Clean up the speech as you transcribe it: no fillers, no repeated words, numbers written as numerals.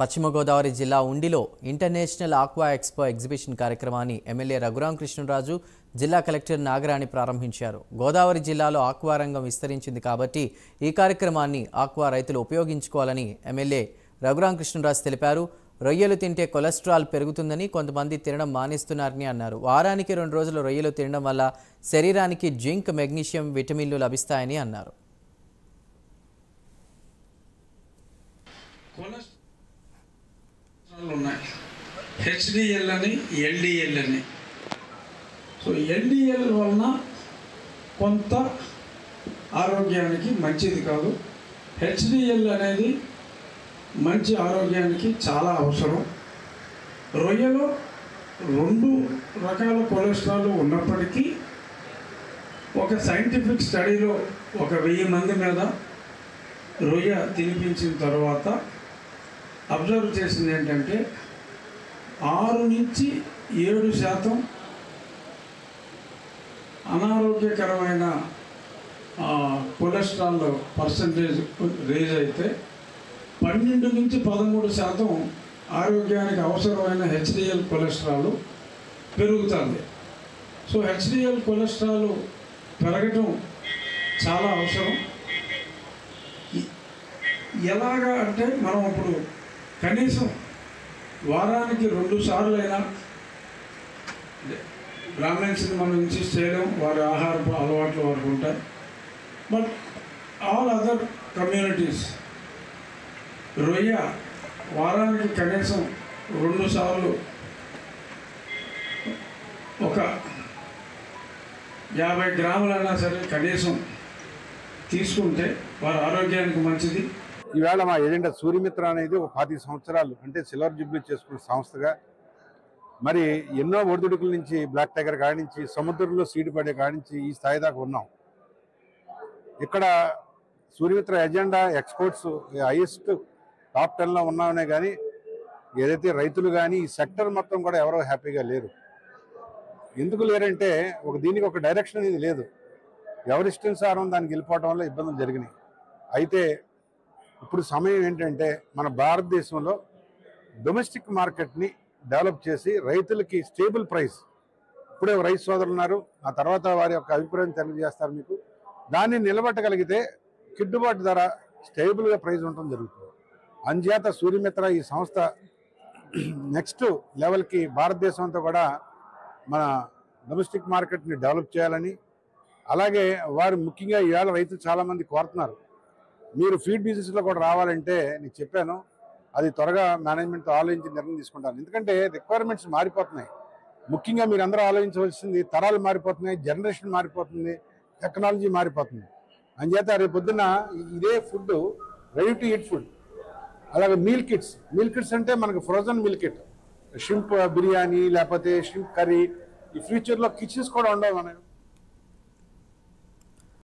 పశ్చిమ గోదావరి జిల్లా ఉండిలో international aqua expo exhibition కార్యక్రమాన్ని ఎమ్మెల్యే రఘురామకృష్ణరాజు జిల్లా కలెక్టర్ నాగరాణి ప్రారంభించారు. గోదావరి జిల్లాలో ఆక్వా రంగం విస్తరించింది కాబట్టి ఈ కార్యక్రమాన్ని ఆక్వా రైతులు ఉపయోగించుకోవాలని ఎమ్మెల్యే రఘురామకృష్ణరాజు తెలిపారు. రొయ్యలు తింటే కొలెస్ట్రాల్ పెరుగుతుందని కొంతమంది తినడం మానేస్తున్నారని అన్నారు. వారానికి 2 రోజులు రొయ్యలు తినడం వల్ల శరీరానికి జింక్, మెగ్నీషియం, విటమిన్లు లభిస్తాయని అన్నారు. హెచ్డిఎల్ అని, ఎల్డిఎల్ అని. సో ఎల్డిఎల్ వలన కొంత ఆరోగ్యానికి మంచిది కాదు. హెచ్డిఎల్ అనేది మంచి ఆరోగ్యానికి చాలా అవసరం. రొయ్యలో 2 రకాల కొలెస్ట్రాల్ ఉన్నప్పటికీ ఒక సైంటిఫిక్ స్టడీలో 1000 మంది మీద రొయ్య తినిపించిన తర్వాత అబ్జర్వ్ చేసింది ఏంటంటే 6 నుంచి 7% అనారోగ్యకరమైన కొలెస్ట్రాల్ పర్సంటేజ్ రేజ్ అయితే 12 నుంచి 13% ఆరోగ్యానికి అవసరమైన హెచ్డిఎల్ కొలెస్ట్రాల్ పెరుగుతుంది. సో హెచ్డిఎల్ కొలెస్ట్రాల్ పెరగటం చాలా అవసరం. ఎలాగా అంటే మనం ఇప్పుడు కనీసం వారానికి 2 సార్లు అయినా బ్రాహ్మణ్స్ని మనం ఇన్సిస్ట్ చేయడం, వారి ఆహారపు అలవాట్లు వారికి ఉంటాయి. బట్ ఆల్ అదర్ కమ్యూనిటీస్ రొయ్య వారానికి కనీసం 2 సార్లు ఒక 50 గ్రాములైనా సరే కనీసం తీసుకుంటే వారి ఆరోగ్యానికి మంచిది. ఈవేళ మా ఏజెండా సూర్యమిత్ర అనేది ఒక 25 సంవత్సరాలు అంటే సిల్వర్ జూబ్లీ చేసుకున్న సంస్థగా మరి ఎన్నో ఒడిదుడుకుల నుంచి బ్లాక్ టైగర్ కాడించి సముద్రంలో సీడ్ పడే కాడించి ఈ స్థాయి దాకా ఉన్నాం. ఇక్కడ Suryamitra agenda exports highest top 10లో ఉన్నామనే కానీ ఏదైతే రైతులు కానీ ఈ సెక్టర్ మొత్తం కూడా ఎవరో హ్యాపీగా లేరు. ఎందుకు లేరంటే దీనికి ఒక డైరెక్షన్ అనేది లేదు. ఎవరిష్టానుసారం దానికి వెళ్ళిపోవడం వల్ల ఇబ్బందులు జరిగినాయి. అయితే ఇప్పుడు సమయం ఏంటంటే మన భారతదేశంలో డొమెస్టిక్ మార్కెట్ని డెవలప్ చేసి రైతులకి స్టేబుల్ ప్రైస్, ఇప్పుడే రైతు సోదరులు ఉన్నారు, ఆ తర్వాత వారి యొక్క అభిప్రాయం తెలియజేస్తారు మీకు, దాన్ని నిలబెట్టగలిగితే గిట్టుబాటు ధర స్టేబుల్గా ప్రైస్ ఉండటం జరుగుతుంది. అందుచేత సూర్యమిత్ర ఈ సంస్థ నెక్స్ట్ లెవెల్కి భారతదేశం అంతా కూడా మన డొమెస్టిక్ మార్కెట్ని డెవలప్ చేయాలని, అలాగే వారు ముఖ్యంగా ఈవేళ రైతులు చాలామంది కోరుతున్నారు మీరు ఫీడ్ బిజినెస్లో కూడా రావాలంటే నేను చెప్పాను అది త్వరగా మేనేజ్మెంట్తో ఆలోచించి నిర్ణయం తీసుకుంటాను. ఎందుకంటే రిక్వైర్మెంట్స్ మారిపోతున్నాయి. ముఖ్యంగా మీరు అందరూ ఆలోచించవలసింది తరాలు మారిపోతున్నాయి, జనరేషన్ మారిపోతుంది, టెక్నాలజీ మారిపోతుంది. అందుచేత రేపు పొద్దున్న ఇదే food ready to eat food, అలాగే మీల్ కిట్స్ అంటే మనకు frozen meal kit, shrimp biryani లేకపోతే షింప్ కర్రీ, ఈ ఫ్యూచర్లో కిచెన్స్ కూడా ఉండవు.